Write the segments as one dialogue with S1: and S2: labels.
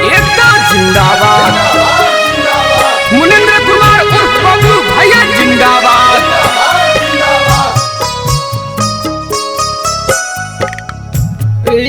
S1: एकता जिंदाबाद। मुनिंद्र कुमार उर्फ बबलू भैया जिंदाबाद।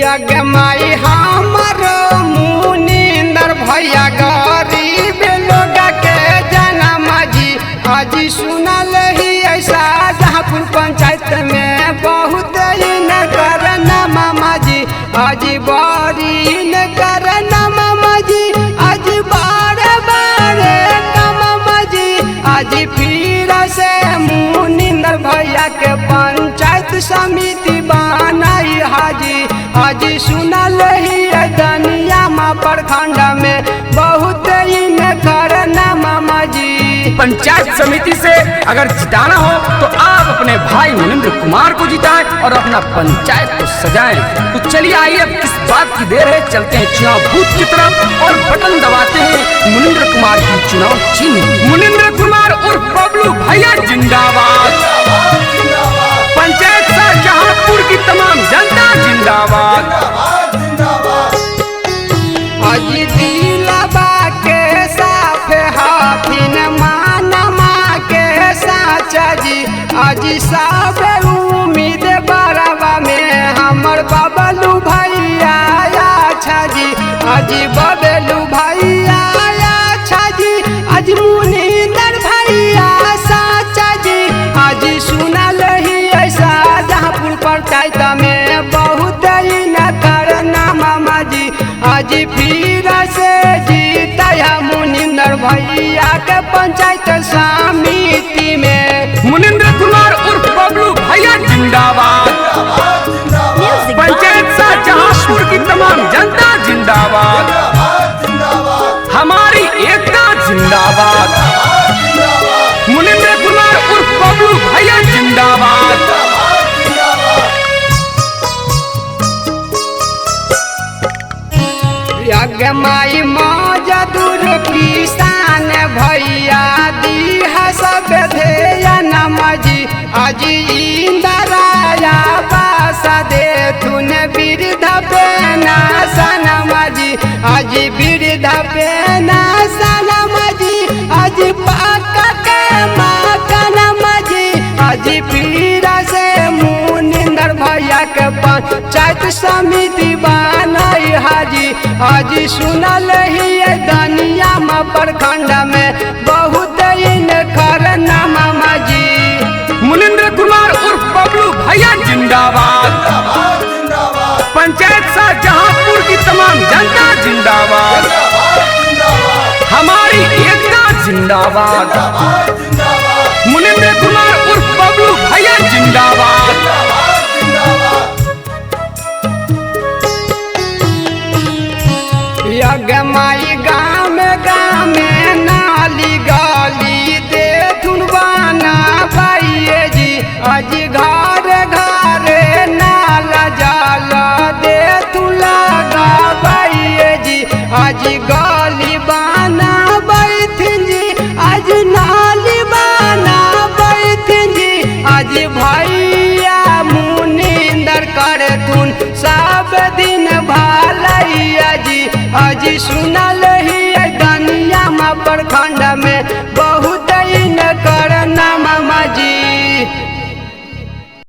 S2: यज्ञ माई हमर मुनिंद्र भैया गरीब लोग के जन्म जी आज सुनल ही ऐसा जहाँपुर पंचायत में बहुत न करना मामा जी आज बड़ी न करना मामा जी आज बारे बारे मामा जी आज फिर से मुनिंद्र भैया के पंचायत समिति बनाई हाजी आज सुनल ही दुनिया में प्रखंड में बहुत ही न करना मामा जी।
S1: पंचायत समिति से अगर जिताना हो तो आप अपने भाई मुनिंद्र कुमार को जिताएं और अपना पंचायत को सजाएं। तो चलिए आइए, अब किस बात की देर है, चलते हैं चुनाव बूथ की तरफ और बटन दबाते हैं मुनिंद्र कुमार की चुनाव चिन्ह। मुनिंद्र कुमार उर्फ बबलू भैया जिंदाबाद। पंचायत शाहजहांपुर की तमाम जनता जिंदाबाद।
S2: आज दिलबा के साफ हाफिन मानमा के साचा जी आज सब उम्मीद बराबा में हमर बबलू भैया अच्छा जी आज बबलू भैया अच्छा जी आज मुनिंद्र भैया साचा जी आज सुनल ही ऐसा जहाँपुर पंचायत में बहुत ही न करना मामा जी आज फिर से जीता मुनिंद्र भैया के पंचायत समिति में।
S1: मुनिंद्र कुमार उर्फ बबलू भैया जिंदाबाद। पंचायत शाहजहांपुर की तमाम जनता जिंदाबाद। हमारी एकता जिंदाबाद। मुनिंद्र कुमार उर्फ बबलू भैया जिंदाबाद।
S2: यज्ञ माई मजदूर किसान भैया दीहा सब ध्यान मजी आज इंदराया बास दे थुन वृद्ध पेना सनम जी आज वृद्ध पेना सनम जी आज पक्का के मकान मजी आज फिर से मुनिंद्र भैया के पंचायत समिति बनाई हाजी आज सुनल ही दुनिया में प्रखंड में बहुत ही न करना मामा जी।
S1: मुनिंद्र कुमार उर्फ बबलू भैया जिंदाबाद। पंचायत शाहजहांपुर की तमाम जनता जिंदाबाद। हमारी एकता जिंदाबाद। मुनिंद्र कुमार उर्फ बबलू भैया जिंदाबाद।
S2: यज्ञ माई गाँव में नाली गली दे थुनवाना पाइए जी आज घर घर नाल जाल दे लगा पाइए जी आज गली बना बैठिन जी आज नाली बना बैठिन जी आज भैया मुनिंद्र कर थुन सब दिन भलैया जी आज सुनल ही दुनिया में प्रखंड में